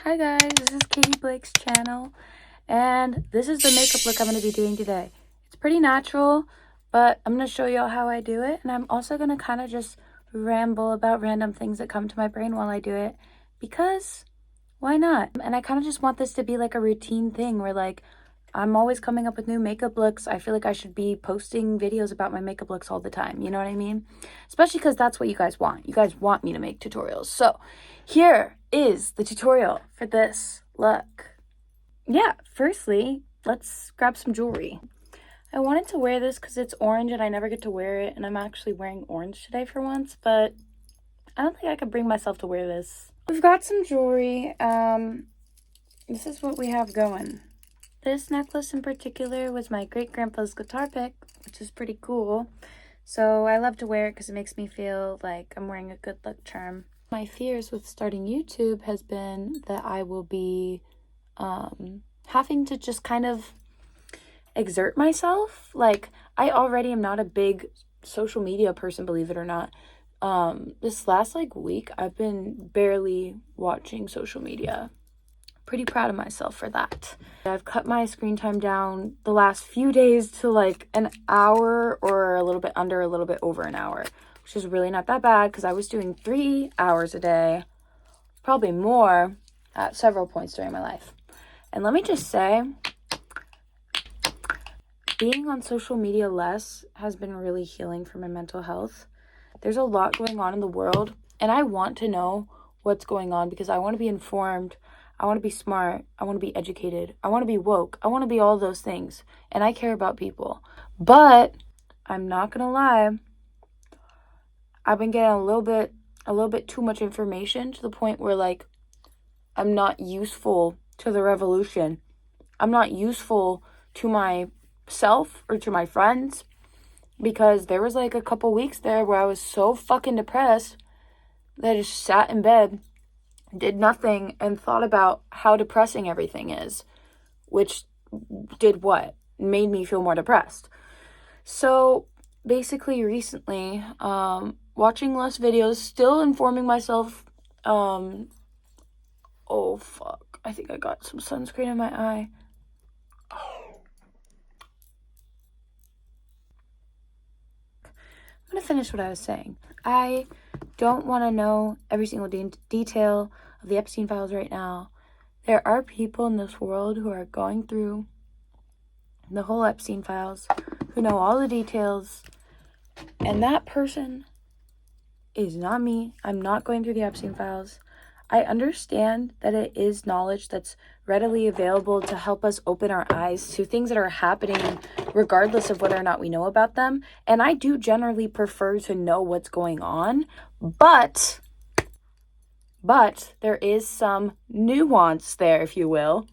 Hi guys, this is Katie Blake's channel, and this is the makeup look I'm going to be doing today. It's pretty natural, but I'm going to show y'all how I do it, and I'm also going to kind of just ramble about random things that come to my brain while I do it, because why not? And I kind of just want this to be like a routine thing where like I'm always coming up with new makeup looks. I feel like I should be posting videos about my makeup looks all the time, you know what I mean? Especially because that's what you guys want. You guys want me to make tutorials. So here is the tutorial for this look. Yeah, firstly, let's grab some jewelry. I wanted to wear this because it's orange and I never get to wear it, and I'm actually wearing orange today for once, but I don't think I could bring myself to wear this. We've got some jewelry. This is what we have going. This necklace in particular was my great-grandpa's guitar pick, which is pretty cool. So I love to wear it because it makes me feel like I'm wearing a good luck charm. My fears with starting YouTube has been that I will be having to just kind of exert myself. Like, I already am not a big social media person, believe it or not. This last week, I've been barely watching social media. Pretty proud of myself for that. I've cut my screen time down the last few days to like an hour or a little bit under, a little bit over an hour, which is really not that bad because I was doing 3 hours a day, probably more at several points during my life. And let me just say, being on social media less has been really healing for my mental health. There's a lot going on in the world, and I want to know what's going on because I want to be informed. I want to be smart. I want to be educated. I want to be woke. I want to be all those things. And I care about people. But I'm not going to lie. I've been getting a little bit too much information to the point where like I'm not useful to the revolution. I'm not useful to myself or to my friends because there was like a couple weeks there where I was so fucking depressed that I just sat in bed, did nothing, and thought about how depressing everything is, which did what? Made me feel more depressed. So basically recently, watching less videos, still informing myself. Oh fuck, I think I got some sunscreen in my eye. I'm gonna finish what I was saying. I don't want to know every single detail of the Epstein files right now. There are people in this world who are going through the whole Epstein files, who know all the details, and that person is not me. I'm not going through the Epstein files. I understand that it is knowledge that's readily available to help us open our eyes to things that are happening regardless of whether or not we know about them. And I do generally prefer to know what's going on, but there is some nuance there, if you will,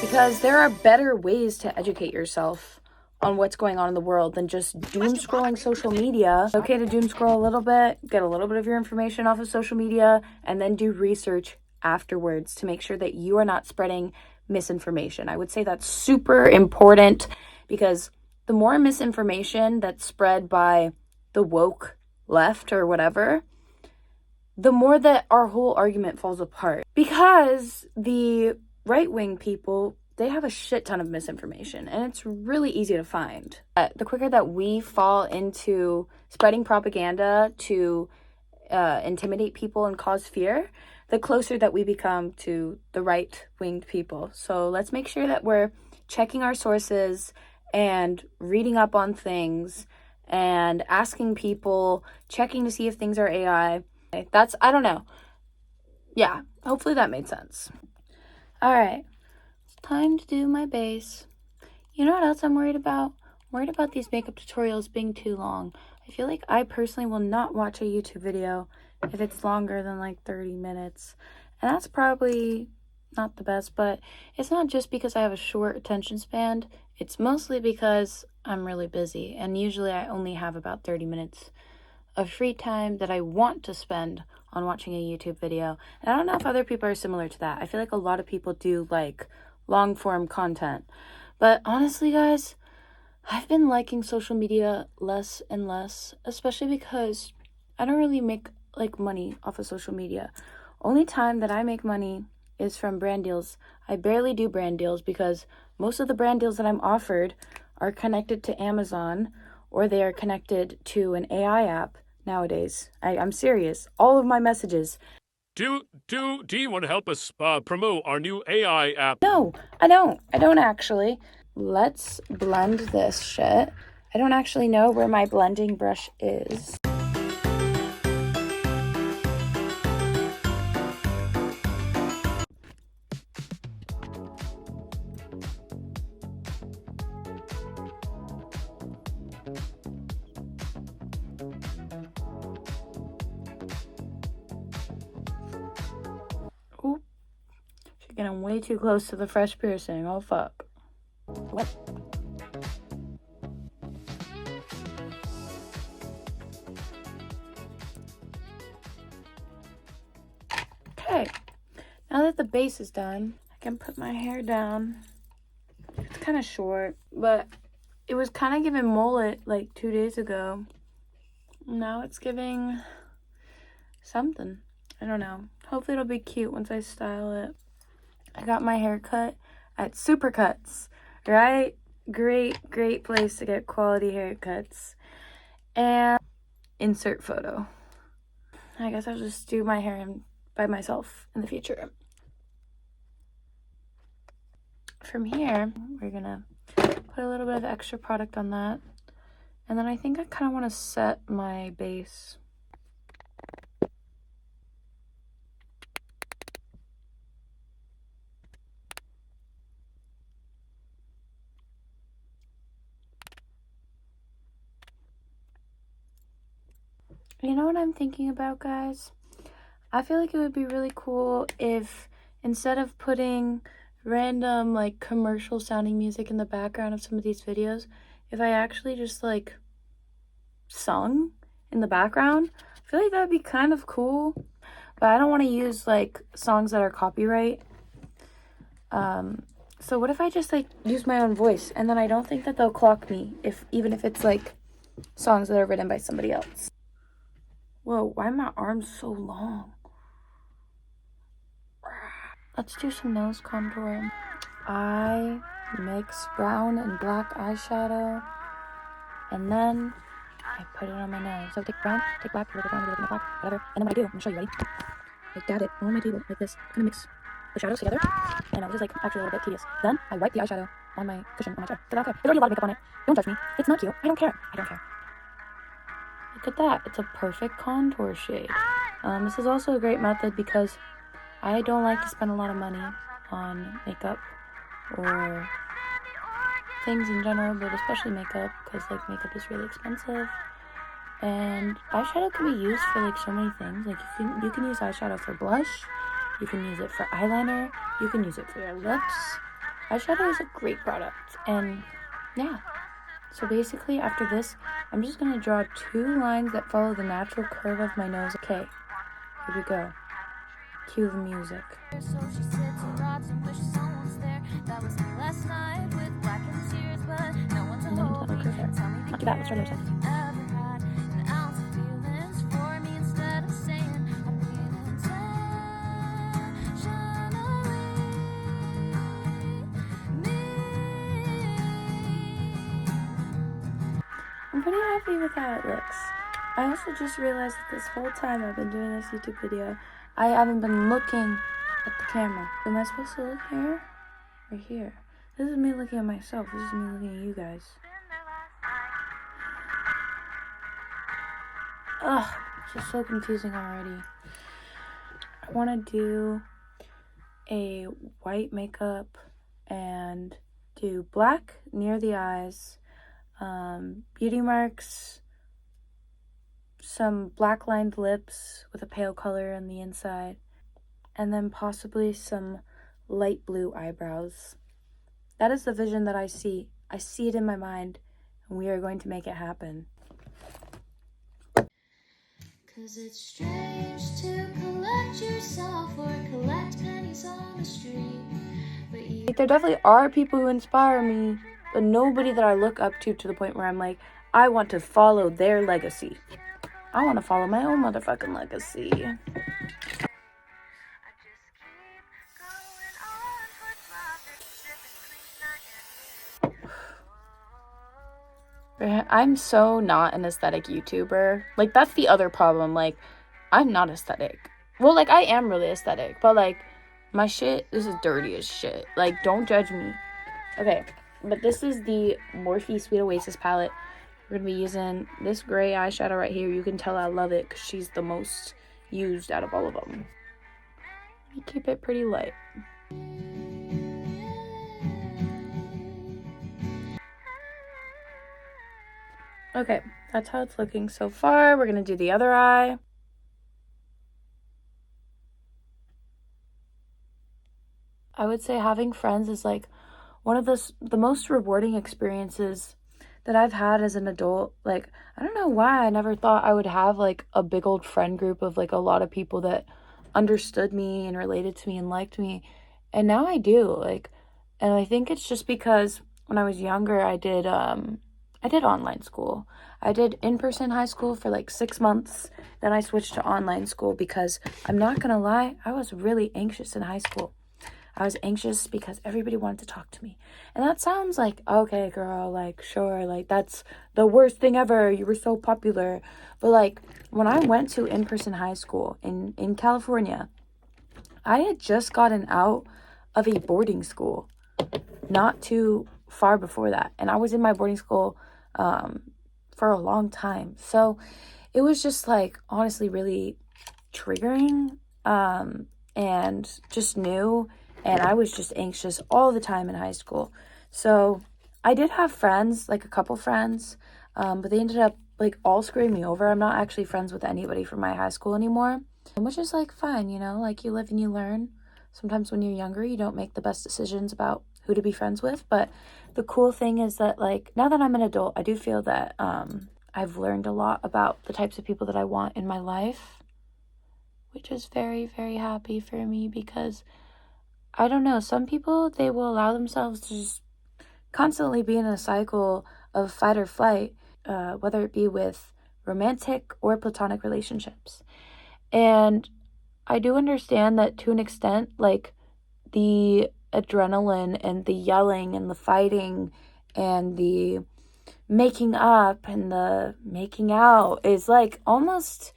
because there are better ways to educate yourself on what's going on in the world than just doom scrolling social media. It's okay to doom scroll a little bit, get a little bit of your information off of social media, and then do research afterwards to make sure that you are not spreading misinformation. I would say that's super important because the more misinformation that's spread by the woke left or whatever, the more that our whole argument falls apart. Because the right-wing people, they have a shit ton of misinformation, and it's really easy to find. The quicker that we fall into spreading propaganda to intimidate people and cause fear, the closer that we become to the right-winged people. So let's make sure that we're checking our sources and reading up on things and asking people, checking to see if things are AI. I don't know. Yeah, hopefully that made sense. All right. Time to do my base. You know what else I'm worried about? I'm worried about these makeup tutorials being too long. I feel like I personally will not watch a YouTube video if it's longer than like 30 minutes. And that's probably not the best, but it's not just because I have a short attention span. It's mostly because I'm really busy. And usually I only have about 30 minutes of free time that I want to spend on watching a YouTube video. And I don't know if other people are similar to that. I feel like a lot of people do like long form content. But honestly, guys, I've been liking social media less and less, especially because I don't really make like money off of social media, Only time that I make money is from brand deals. I barely do brand deals because most of the brand deals that I'm offered are connected to Amazon, or they are connected to an AI app nowadays. I'm serious. All of my messages. Do you want to help us promote our new AI app? No, I don't. I don't actually. Let's blend this shit. I don't actually know where my blending brush is. Oop. She's getting way too close to the fresh piercing. Oh, fuck. What? Okay. Now that the base is done, I can put my hair down. It's kind of short, but it was kind of giving mullet like 2 days ago. Now it's giving something. I don't know. Hopefully it'll be cute once I style it. I got my hair cut at Supercuts, right? Great place to get quality haircuts. And insert photo. I guess I'll just do my hair by myself in the future. From here, we're gonna put a little bit of extra product on that. And then I think I kind of want to set my base. You know what I'm thinking about, guys? I feel like it would be really cool if instead of putting random like commercial sounding music in the background of some of these videos, if I actually just like sung in the background. I feel like that would be kind of cool, but I don't want to use like songs that are copyright. So what if I just like use my own voice, and then I don't think that they'll clock me even if it's like songs that are written by somebody else. Whoa, why are my arms so long? Let's do some nose contour. I mix brown and black eyeshadow, and then I put it on my nose. So take brown, take black, a little bit brown, a little bit black, whatever. And then what I do, I'm gonna show you, ready? I dab it on my table like this. I'm gonna mix the shadows together, and this is like actually a little bit tedious. Then I wipe the eyeshadow on my cushion on my chair. Because I don't care. There's already a lot of makeup on it. Don't judge me. It's not cute. I don't care. I don't care. Look at that. It's a perfect contour shade. This is also a great method because I don't like to spend a lot of money on makeup or things in general, but especially makeup, because like makeup is really expensive. And eyeshadow can be used for like so many things. Like you can use eyeshadow for blush, you can use it for eyeliner, you can use it for your lips. Eyeshadow is a great product. And yeah, so basically after this, I'm just gonna draw 2 lines that follow the natural curve of my nose. Okay, here we go. Cue the music. So she sits and rots and wishes someone's there. That was me last night with black and tears, but no one to hold me. Tell me not too bad. Let's try the other side. Ever had an ounce of feelings for me instead of saying I'm being intentionally. I'm pretty happy with how it looks. I also just realized that this whole time I've been doing this YouTube video, I haven't been looking at the camera. Am I supposed to look here or here? This is me looking at myself. This is me looking at you guys. Ugh, it's just so confusing already. I want to do a white makeup and do black near the eyes, beauty marks, some black lined lips with a pale color on the inside, and then possibly some light blue eyebrows. That is the vision that I see. I see it in my mind, and we are going to make it happen. 'Cause it's strange to collect yourself or collect pennies on the street. But there definitely are people who inspire me, but nobody that I look up to the point where I'm like, I want to follow their legacy. I want to follow my own motherfucking legacy. I'm so not an aesthetic YouTuber. Like, that's the other problem. Like, I'm not aesthetic. Well, like, I am really aesthetic, but, like, my shit, this is dirty as shit. Like, don't judge me. Okay, but this is the Morphe Sweet Oasis palette. We're going to be using this gray eyeshadow right here. You can tell I love it because she's the most used out of all of them. You keep it pretty light. Okay, that's how it's looking so far. We're going to do the other eye. I would say having friends is like one of the most rewarding experiences that I've had as an adult. Like, I don't know why I never thought I would have like a big old friend group of like a lot of people that understood me and related to me and liked me. And now I do. Like, and I think it's just because when I was younger, I did online school. I did in-person high school for like 6 months. Then I switched to online school because I'm not gonna lie, I was really anxious in high school. I was anxious because everybody wanted to talk to me. And that sounds like, okay, girl, like, sure, like, that's the worst thing ever. You were so popular. But, like, when I went to in-person high school in California, I had just gotten out of a boarding school not too far before that. And I was in my boarding school for a long time. So it was just, like, honestly really triggering and just new. And I was just anxious all the time in high school. So I did have friends, like a couple friends, but they ended up like all screwing me over. I'm not actually friends with anybody from my high school anymore, which is like fine, you know, like you live and you learn. Sometimes when you're younger, you don't make the best decisions about who to be friends with. But the cool thing is that like now that I'm an adult, I do feel that I've learned a lot about the types of people that I want in my life, which is very, very happy for me because I don't know, some people, they will allow themselves to just constantly be in a cycle of fight or flight, whether it be with romantic or platonic relationships. And I do understand that to an extent, like the adrenaline and the yelling and the fighting and the making up and the making out is like almost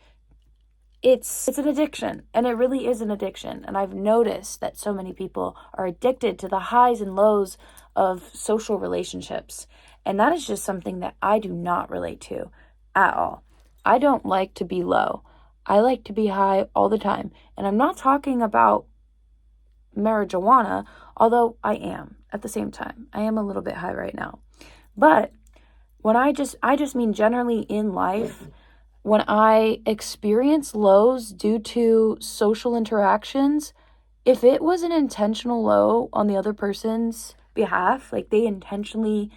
it's an addiction, and it really is an addiction. And I've noticed that so many people are addicted to the highs and lows of social relationships. And that is just something that I do not relate to at all. I don't like to be low. I like to be high all the time. And I'm not talking about marijuana, although I am at the same time. I am a little bit high right now. But when I just mean generally in life, when I experience lows due to social interactions, if it was an intentional low on the other person's behalf, like they intentionally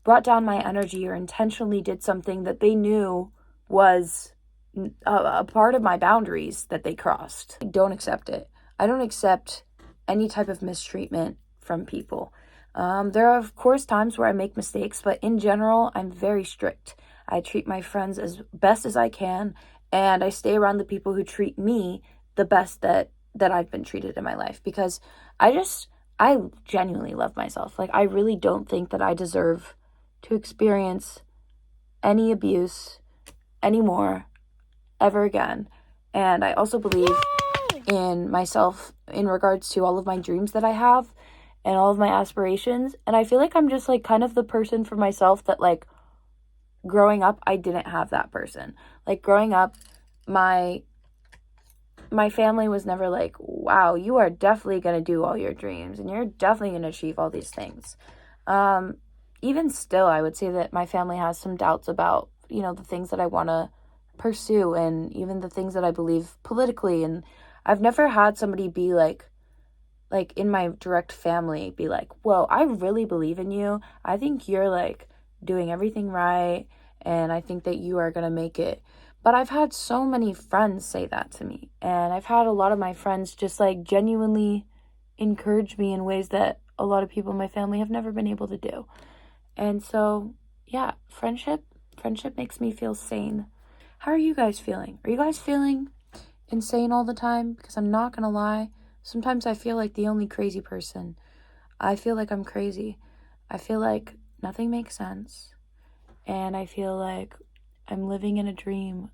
brought down my energy or intentionally did something that they knew was a part of my boundaries that they crossed, I don't accept it. I don't accept any type of mistreatment from people. There are, of course, times where I make mistakes, but in general, I'm very strict. I treat my friends as best as I can, and I stay around the people who treat me the best that I've been treated in my life because I genuinely love myself. Like, I really don't think that I deserve to experience any abuse anymore ever again. And I also believe in myself in regards to all of my dreams that I have and all of my aspirations. And I feel like I'm just like kind of the person for myself that like growing up, I didn't have that person. Like growing up, my family was never like, wow, you are definitely going to do all your dreams and you're definitely going to achieve all these things. Even still, I would say that my family has some doubts about, you know, the things that I want to pursue and even the things that I believe politically. And I've never had somebody be like in my direct family, be like, whoa, I really believe in you. I think you're like doing everything right. And I think that you are going to make it. But I've had so many friends say that to me. And I've had a lot of my friends just like genuinely encourage me in ways that a lot of people in my family have never been able to do. And so, yeah, friendship makes me feel sane. How are you guys feeling? Are you guys feeling insane all the time? Because I'm not going to lie. Sometimes I feel like the only crazy person. I feel like I'm crazy. I feel like nothing makes sense. and I feel like I'm living in a dream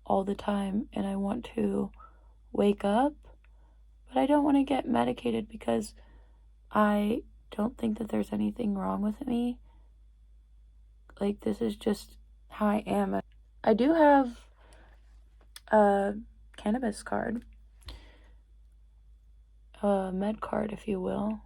all the time, and I want to wake up, but I don't want to get medicated because I don't think that there's anything wrong with me. Like, this is just how I am. I do have a cannabis card, a med card, if you will.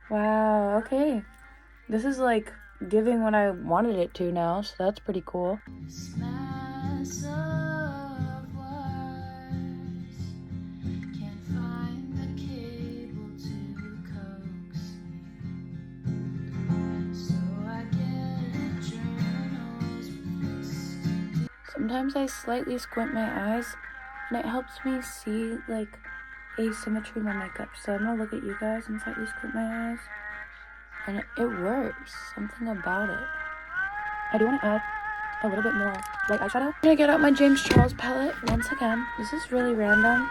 Wow, okay. This is like giving what I wanted it to now, so that's pretty cool. Sometimes I slightly squint my eyes, and it helps me see, like, asymmetry in my makeup. So I'm gonna look at you guys and slightly squint my eyes, and it works. Something about it. I do want to add a little bit more white eyeshadow. I'm gonna get out my James Charles palette once again. This is really random,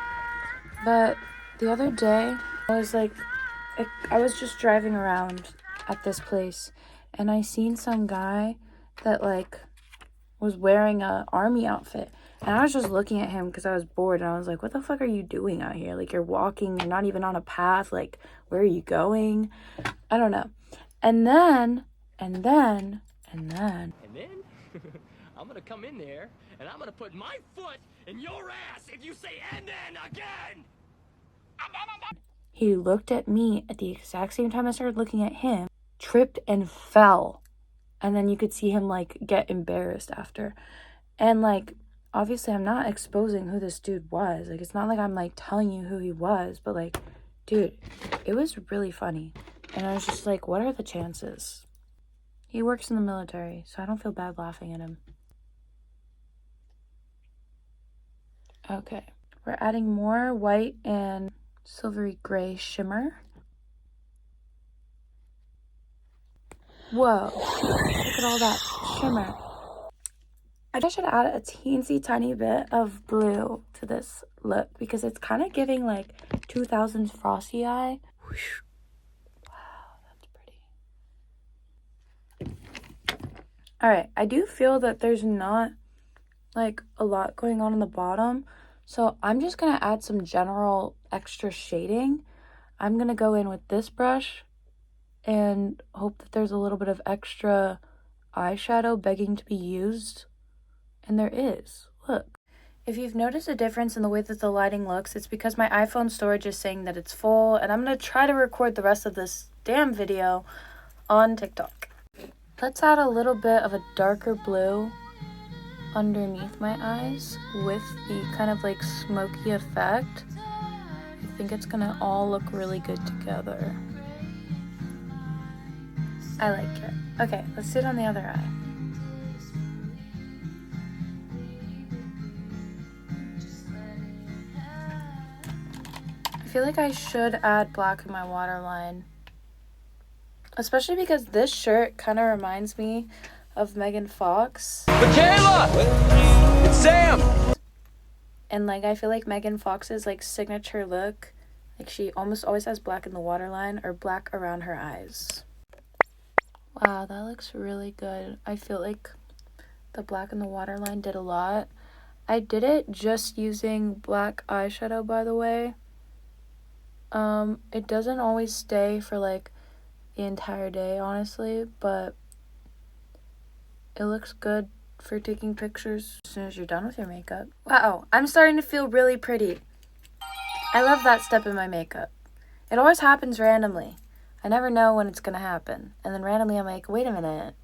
but the other day I was just driving around at this place, and I seen some guy that like was wearing a army outfit, and I was just looking at him because I was bored, and I was like, what the fuck are you doing out here? Like, you're walking, you're not even on a path. Like, where are you going? I don't know. And then I'm gonna come in there and I'm gonna put my foot in your ass if you say and then again. He looked at me at the exact same time I started looking at him, tripped and fell. And then you could see him like get embarrassed after. And like, obviously I'm not exposing who this dude was. Like, it's not like I'm like telling you who he was, but like, dude, it was really funny. And I was just like, what are the chances? He works in the military, so I don't feel bad laughing at him. Okay, we're adding more white and silvery gray shimmer. Whoa, look at all that shimmer. I should add a teensy tiny bit of blue to this look because it's kind of giving like 2000s Frosty Eye. Whoosh. Wow, that's pretty. All right, I do feel that there's not like a lot going on the bottom, so I'm just gonna add some general extra shading. I'm gonna go in with this brush and hope that there's a little bit of extra eyeshadow begging to be used. And there is. Look. If you've noticed a difference in the way that the lighting looks, it's because my iPhone storage is saying that it's full, and I'm going to try to record the rest of this damn video on TikTok. Let's add a little bit of a darker blue underneath my eyes with the kind of like smoky effect. I think it's going to all look really good together. I like it. Okay, let's do it on the other eye. I feel like I should add black in my waterline, especially because this shirt kind of reminds me of Megan Fox. Michaela! It's Sam! And like, I feel like Megan Fox's like signature look, like she almost always has black in the waterline or black around her eyes. Wow, that looks really good. I feel like the black in the waterline did a lot. I did it just using black eyeshadow, by the way. It doesn't always stay for like the entire day, honestly, but it looks good for taking pictures as soon as you're done with your makeup. Wow, I'm starting to feel really pretty. I love that step in my makeup. It always happens randomly. I never know when it's gonna happen. And then randomly I'm like, wait a minute.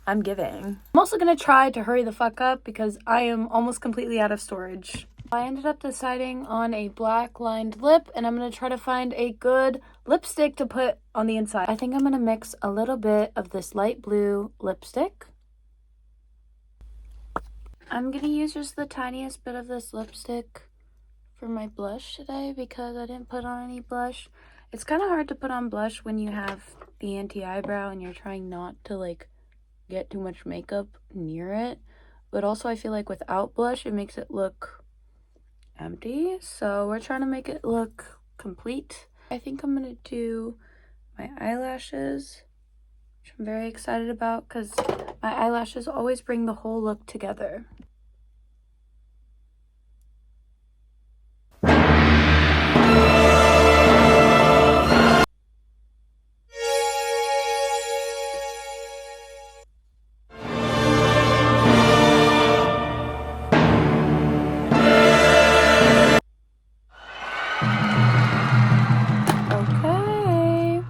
I'm giving. I'm also gonna try to hurry the fuck up because I am almost completely out of storage. I ended up deciding on a black lined lip, and I'm gonna try to find a good lipstick to put on the inside. I think I'm gonna mix a little bit of this light blue lipstick. I'm gonna use just the tiniest bit of this lipstick for my blush today because I didn't put on any blush. It's kind of hard to put on blush when you have the anti-eyebrow and you're trying not to like get too much makeup near it. but also I feel like without blush, it makes it look empty. So we're trying to make it look complete. I think I'm gonna do my eyelashes, which I'm very excited about because my eyelashes always bring the whole look together. Okay,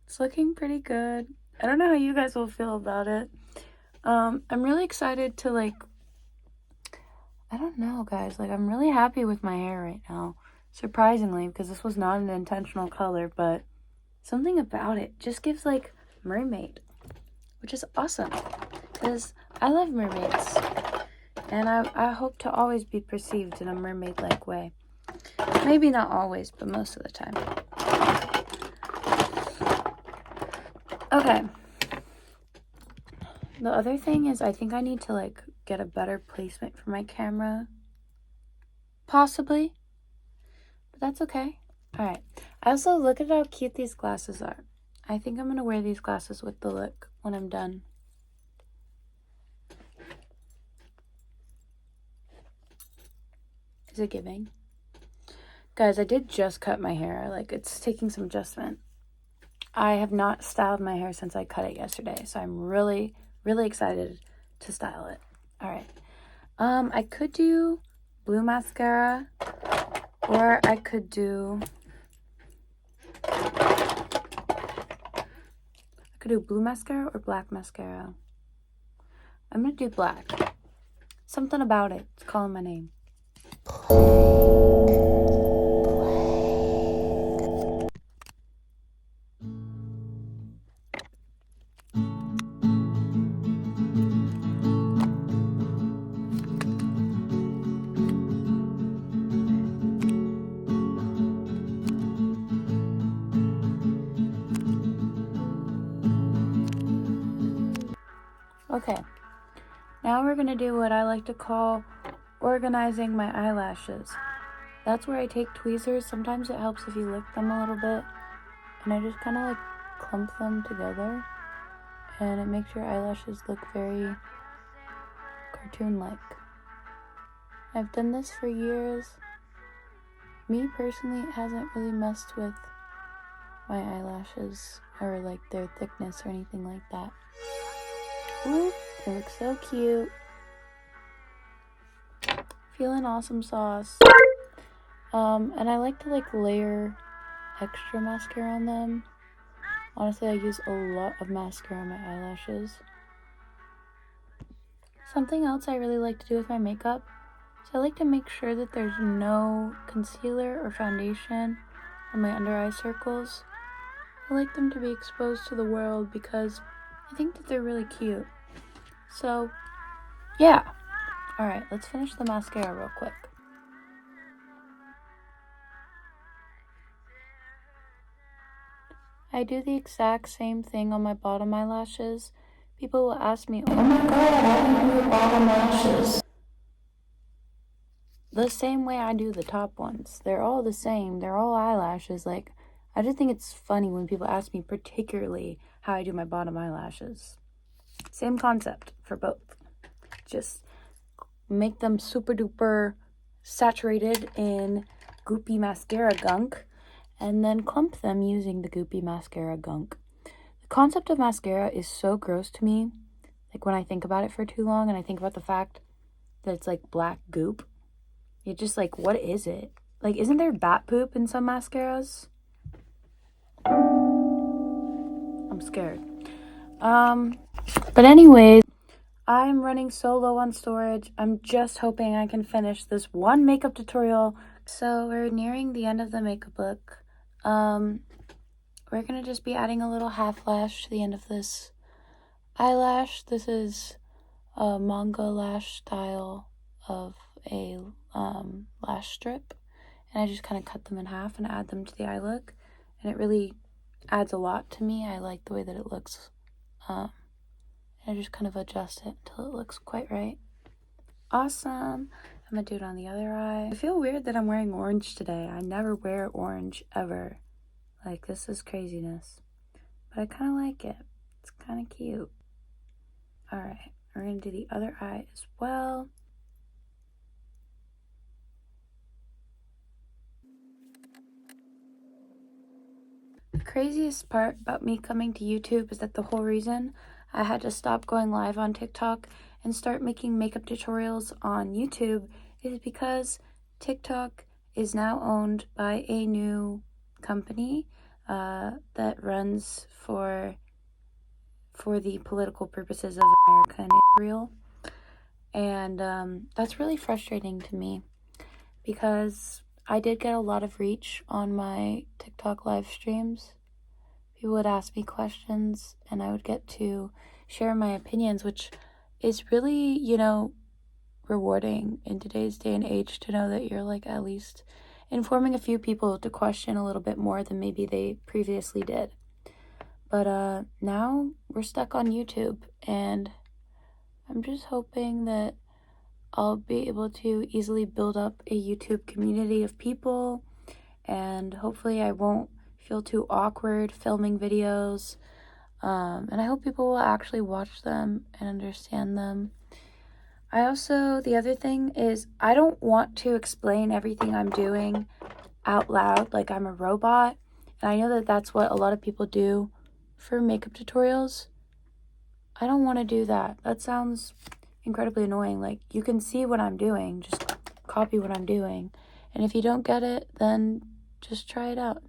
it's looking pretty good. I don't know how you guys will feel about it. I'm really excited to I don't know, guys, I'm really happy with my hair right now, surprisingly, because this was not an intentional color, but something about it just gives mermaid, which is awesome because I love mermaids, and I hope to always be perceived in a mermaid-like way. Maybe not always, but most of the time. Okay. The other thing is I think I need to get a better placement for my camera. Possibly. But that's okay. Alright. I also look at how cute these glasses are. I think I'm going to wear these glasses with the look when I'm done. Is it giving? Guys, I did just cut my hair. It's taking some adjustment. I have not styled my hair since I cut it yesterday, so I'm really, really excited to style it. Alright. I could do blue mascara, or I could do blue mascara or black mascara. I'm gonna do black. Something about it. It's calling my name. Okay, now we're gonna do what I like to call organizing my eyelashes. That's where I take tweezers. Sometimes it helps if you lick them a little bit, and I just kind of clump them together, and it makes your eyelashes look very cartoon-like. I've done this for years. Me personally, it hasn't really messed with my eyelashes or their thickness or anything like that. Ooh, it looks so cute. Feeling awesome sauce. And I like to layer extra mascara on them. Honestly, I use a lot of mascara on my eyelashes. Something else I really like to do with my makeup is I like to make sure that there's no concealer or foundation on my under eye circles. I like them to be exposed to the world because I think that they're really cute. So, yeah. Alright, let's finish the mascara real quick. I do the exact same thing on my bottom eyelashes. People will ask me, oh my god, how do you do your bottom lashes? The same way I do the top ones. They're all the same. They're all eyelashes. I just think it's funny when people ask me particularly how I do my bottom eyelashes. Same concept for both. Just make them super duper saturated in goopy mascara gunk, and then clump them using the goopy mascara gunk. The concept of mascara is so gross to me. When I think about it for too long and I think about the fact that it's black goop, you're just what is it? Isn't there bat poop in some mascaras? I'm scared. But anyways, I'm running so low on storage. I'm just hoping I can finish this one makeup tutorial. So we're nearing the end of the makeup look. We're gonna just be adding a little half lash to the end of this eyelash. This is a manga lash style of a lash strip, and I just kind of cut them in half and add them to the eye look, and it really adds a lot to me. I like the way that it looks, And I just kind of adjust it until it looks quite right. Awesome. I'm gonna do it on the other eye. I feel weird that I'm wearing orange today. I never wear orange ever. Like, this is craziness. But I kind of like it. It's kind of cute. Alright, we're gonna do the other eye as well. The craziest part about me coming to YouTube is that the whole reason I had to stop going live on TikTok and start making makeup tutorials on YouTube is because TikTok is now owned by a new company that runs for the political purposes of America and Israel. And that's really frustrating to me because I did get a lot of reach on my TikTok live streams. People would ask me questions and I would get to share my opinions, which is really, you know, rewarding in today's day and age to know that you're like at least informing a few people to question a little bit more than maybe they previously did. But now we're stuck on YouTube, and I'm just hoping that I'll be able to easily build up a YouTube community of people, and hopefully I won't feel too awkward filming videos, and I hope people will actually watch them and understand them. The other thing is, I don't want to explain everything I'm doing out loud like I'm a robot, and I know that that's what a lot of people do for makeup tutorials. I don't want to do that. That sounds incredibly annoying. Like, you can see what I'm doing, just copy what I'm doing, and if you don't get it, then just try it out.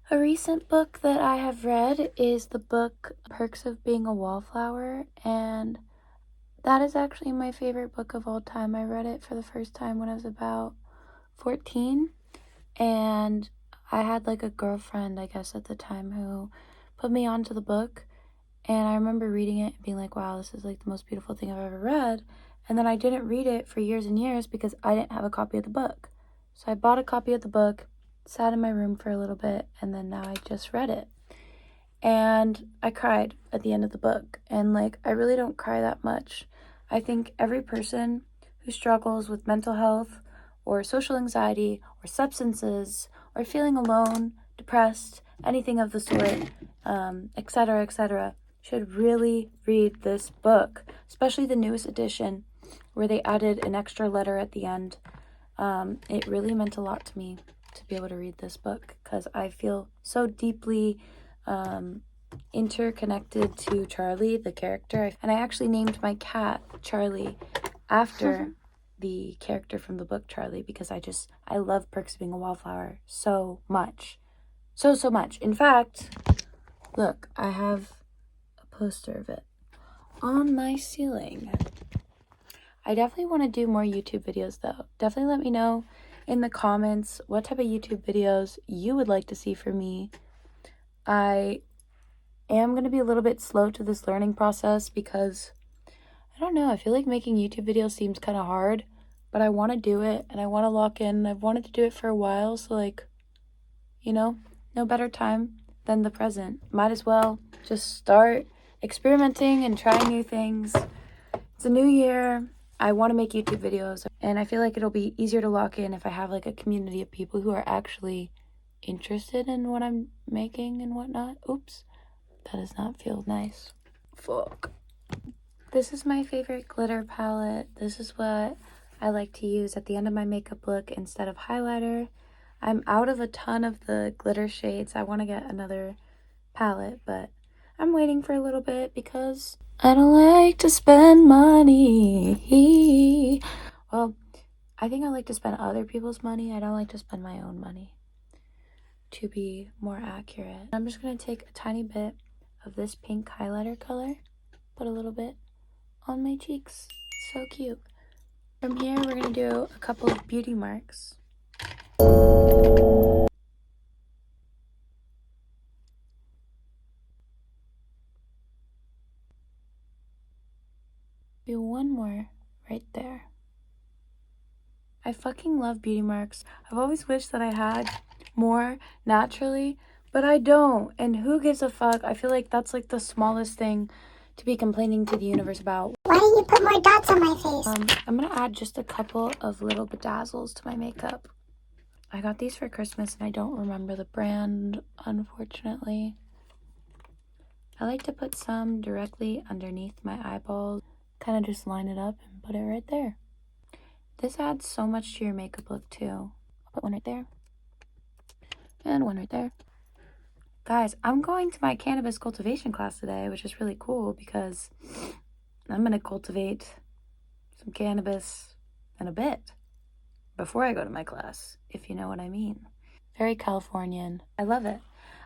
A recent book that I have read is the book Perks of Being a Wallflower, and that is actually my favorite book of all time. I read it for the first time when I was about 14, and I had like a girlfriend, I guess, at the time who put me onto the book, and I remember reading it and being like, wow, this is like the most beautiful thing I've ever read. And then I didn't read it for years and years because I didn't have a copy of the book. So I bought a copy of the book, sat in my room for a little bit, and then now I just read it. And I cried at the end of the book. And like, I really don't cry that much. I think every person who struggles with mental health or social anxiety or substances or feeling alone, depressed, anything of the sort, etc., should really read this book, especially the newest edition where they added an extra letter at the end. It really meant a lot to me to be able to read this book because I feel so deeply interconnected to Charlie, the character. And I actually named my cat Charlie after the character from the book Charlie because I love Perks of Being a Wallflower so much. So much. In fact, look, I have a poster of it on my ceiling. I definitely want to do more YouTube videos though. Definitely let me know in the comments what type of YouTube videos you would like to see from me. I am going to be a little bit slow to this learning process because, I don't know, I feel like making YouTube videos seems kind of hard, but I want to do it and I want to lock in. I've wanted to do it for a while, so like, you know, no better time than the present. Might as well just start experimenting and trying new things. It's a new year. I want to make YouTube videos, and I feel like it'll be easier to lock in if I have like a community of people who are actually interested in what I'm making and whatnot. Oops, that does not feel nice. Fuck. This is my favorite glitter palette. This is what I like to use at the end of my makeup look instead of highlighter. I'm out of a ton of the glitter shades. I want to get another palette, but I'm waiting for a little bit because I don't like to spend money. Well, I think I like to spend other people's money. I don't like to spend my own money, to be more accurate. I'm just going to take a tiny bit of this pink highlighter color, put a little bit on my cheeks. So cute. From here, we're going to do a couple of beauty marks. Do one more right there. I fucking love beauty marks. I've always wished that I had more naturally, but I don't. And who gives a fuck? I feel like that's like the smallest thing to be complaining to the universe about. Why don't you put more dots on my face? I'm gonna add just a couple of little bedazzles to my makeup. I got these for Christmas and I don't remember the brand, unfortunately. I like to put some directly underneath my eyeballs, kind of just line it up and put it right there. This adds so much to your makeup look too. I'll put one right there and one right there. Guys, I'm going to my cannabis cultivation class today, which is really cool because I'm gonna cultivate some cannabis in a bit before I go to my class, if you know what I mean. Very Californian. I love it.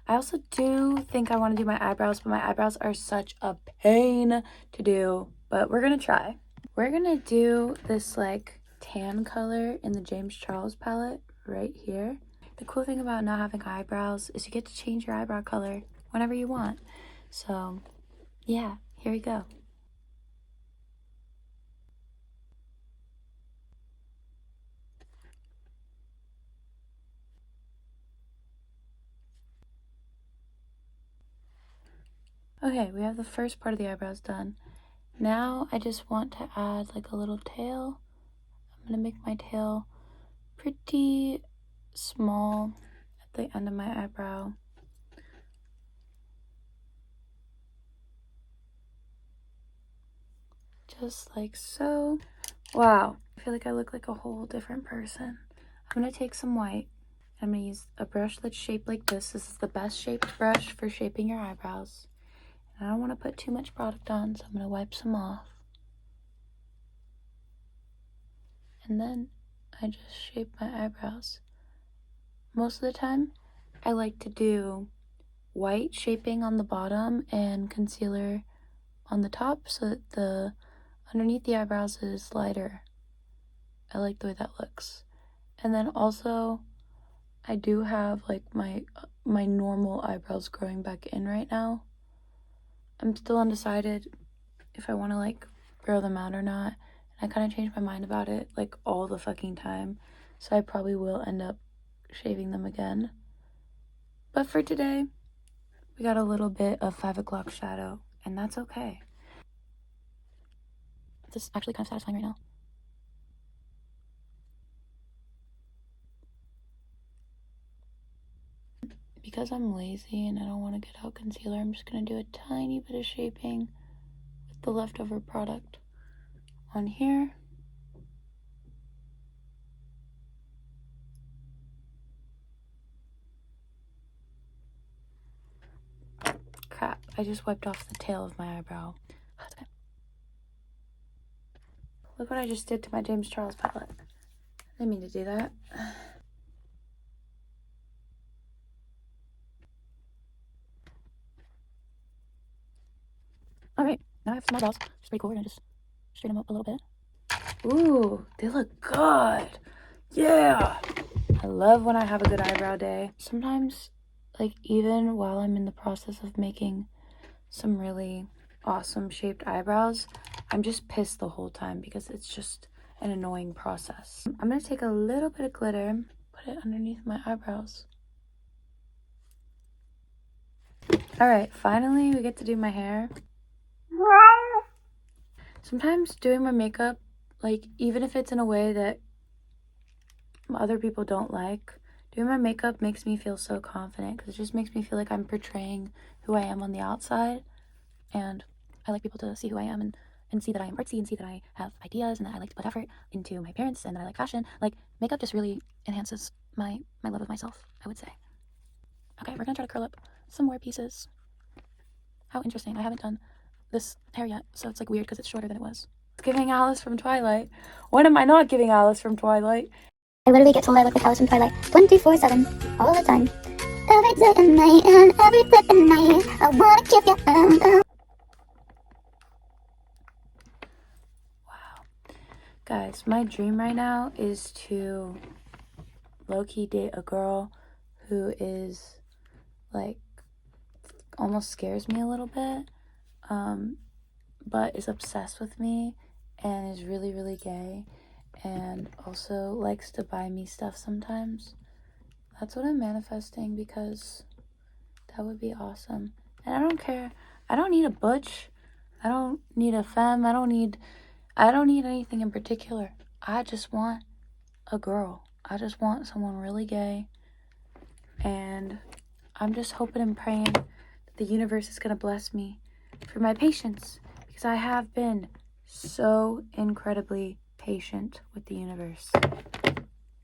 I also do think I want to do my eyebrows, but my eyebrows are such a pain to do, but we're gonna try. We're gonna do this like tan color in the James Charles palette right here. The cool thing about not having eyebrows is you get to change your eyebrow color whenever you want. So yeah, here we go. Okay, we have the first part of the eyebrows done. Now I just want to add like a little tail. I'm gonna make my tail pretty small at the end of my eyebrow. Just like so. Wow, I feel like I look like a whole different person. I'm gonna take some white. I'm gonna use a brush that's shaped like this. This is the best shaped brush for shaping your eyebrows. And I don't want to put too much product on, so I'm gonna wipe some off. And then I just shape my eyebrows. Most of the time, I like to do white shaping on the bottom and concealer on the top so that the underneath the eyebrows is lighter. I like the way that looks. And then also, I do have like my normal eyebrows growing back in right now. I'm still undecided if I want to like grow them out or not. And I kind of change my mind about it like all the fucking time. So I probably will end up shaving them again. But for today, we got a little bit of 5 o'clock shadow, and that's okay. This is actually kind of satisfying right now. Because I'm lazy and I don't want to get out concealer, I'm just going to do a tiny bit of shaping with the leftover product on here. Crap, I just wiped off the tail of my eyebrow. That's okay. Look what I just did to my James Charles palette. I didn't mean to do that. Alright, now I have some eyebrows. It's pretty cool. We're gonna just straighten them up a little bit. Ooh, they look good. Yeah! I love when I have a good eyebrow day. Sometimes, like, even while I'm in the process of making some really awesome shaped eyebrows, I'm just pissed the whole time because it's just an annoying process. I'm gonna take a little bit of glitter, put it underneath my eyebrows. Alright, finally we get to do my hair. Sometimes doing my makeup, like, even if it's in a way that other people don't like, doing my makeup makes me feel so confident because it just makes me feel like I'm portraying who I am on the outside. And I like people to see who I am and see that I am artsy and see that I have ideas and that I like to put effort into my appearance and that I like fashion. Like, makeup just really enhances my love of myself, I would say. Okay, we're gonna try to curl up some more pieces. How interesting. I haven't done this hair yet, so it's like weird because it's shorter than it was. It's giving Alice from Twilight. When am I not giving Alice from Twilight? I literally get told I look like Alice from Twilight 24/7, all the time. Every day and night, and every flipping night, I wanna give you Wow. Guys, my dream right now is to low-key date a girl who is, like, almost scares me a little bit, but is obsessed with me and is really, really gay and also likes to buy me stuff sometimes. That's what I'm manifesting because that would be awesome. And I don't care. I don't need a butch. I don't need a femme. I don't need anything in particular. I just want a girl. I just want someone really gay. And I'm just hoping and praying that the universe is going to bless me for my patience, because I have been so incredibly patient with the universe.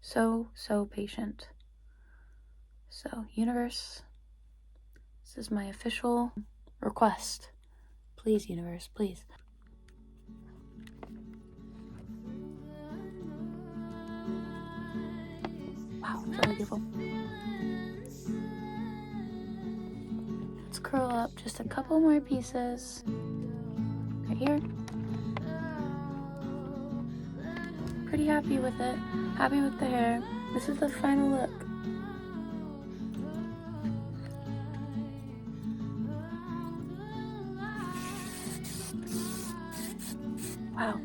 So patient. So, universe, this is my official request. Please, universe, please. Wow, it's really beautiful. Let's curl up just a couple more pieces. Right here. Pretty happy with it. Happy with the hair. This is the final look. Wow.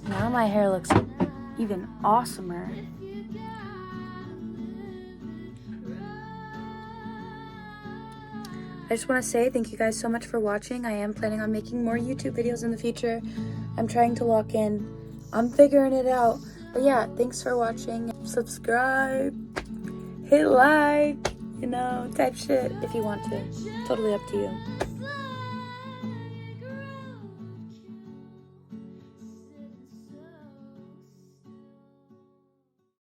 Now my hair looks even awesomer. I just want to say thank you guys so much for watching. I am planning on making more YouTube videos in the future. I'm trying to lock in. I'm figuring it out. But yeah, thanks for watching. Subscribe. Hit like. You know, type shit if you want to. Totally up to you.